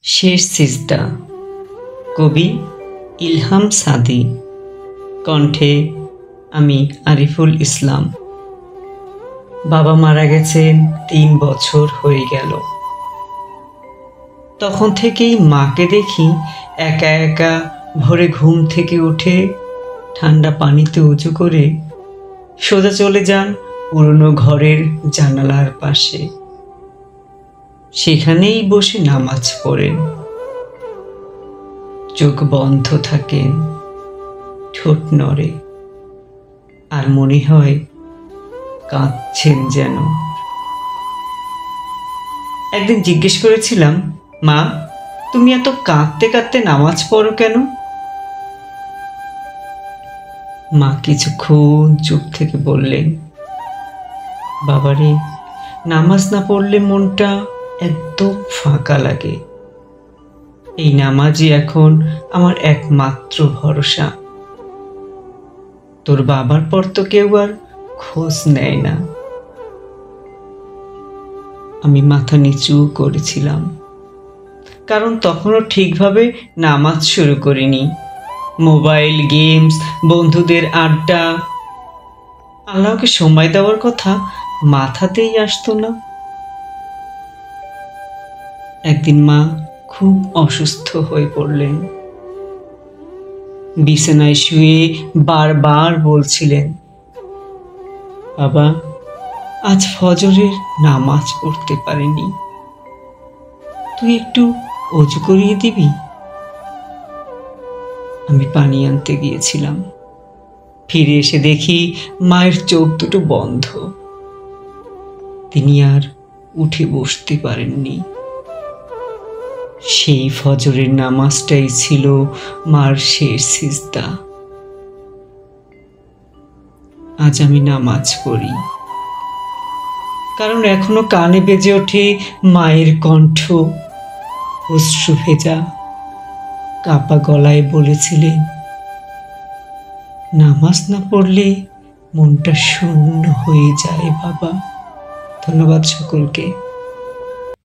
শেষ সিজদা। কবি ইলহাম সাদি। কণ্ঠে আমি আরিফুল ইসলাম। বাবা মারা গেছেন ৩ বছর হয়ে গেল। তখন থেকেই মাকে দেখি একা একা ভোরে ঘুম থেকে উঠে ঠান্ডা পানিতে উঁচু করে সোজা চলে যান পুরনো ঘরের জানালার পাশে। সেখানেই বসে নামাজ পড়েন। চোখ বন্ধ থাকেন, ঠোঁট নড়ে, আর মনে হয় কাঁদছেন যেন। একদিন জিজ্ঞেস করেছিলাম, মা, তুমি এত কাঁদতে কাঁদতে নামাজ পড়ো কেন? মা কিছুক্ষণ চুপ থেকে বললেন, বাবারে, নামাজ না পড়লে মনটা একদম ফাঁকা লাগে। এই নামাজই এখন আমার একমাত্র ভরসা। তোর বাবার পর তো কেউ আর খোঁজ নেয় না। আমি মাথা নিচু করেছিলাম, কারণ তখনও ঠিকভাবে নামাজ শুরু করিনি। মোবাইল, গেমস, বন্ধুদের আড্ডা, আল্লাহকে সময় দেওয়ার কথা মাথাতেই আসতো না। একদিন মা খুব অসুস্থ হয়ে পড়লেন। বিছানায় শুয়ে বারবার বলছিলেন, বাবা, আজ ফজরের নামাজ পড়তে পারিনি, তুই একটু অজু করিয়ে দিবি? আমি পানি আনতে গিয়েছিলাম। ফিরে এসে দেখি মায়ের চোখ দুটো বন্ধ। তিনি আর উঠে বসতে পারেননি। সেই ফজরের নামাজটাই ছিল মার শেষ সিজদা। আজ আমি নামাজ পড়ি, কারণ এখনো কানে বেজে ওঠে মায়ের কণ্ঠ। অশ্রু ভেজা, কাপা গলায় বলেছিলেন, নামাজ না পড়লে মনটা শূন্য হয়ে যায় বাবা। ধন্যবাদ সকলকে।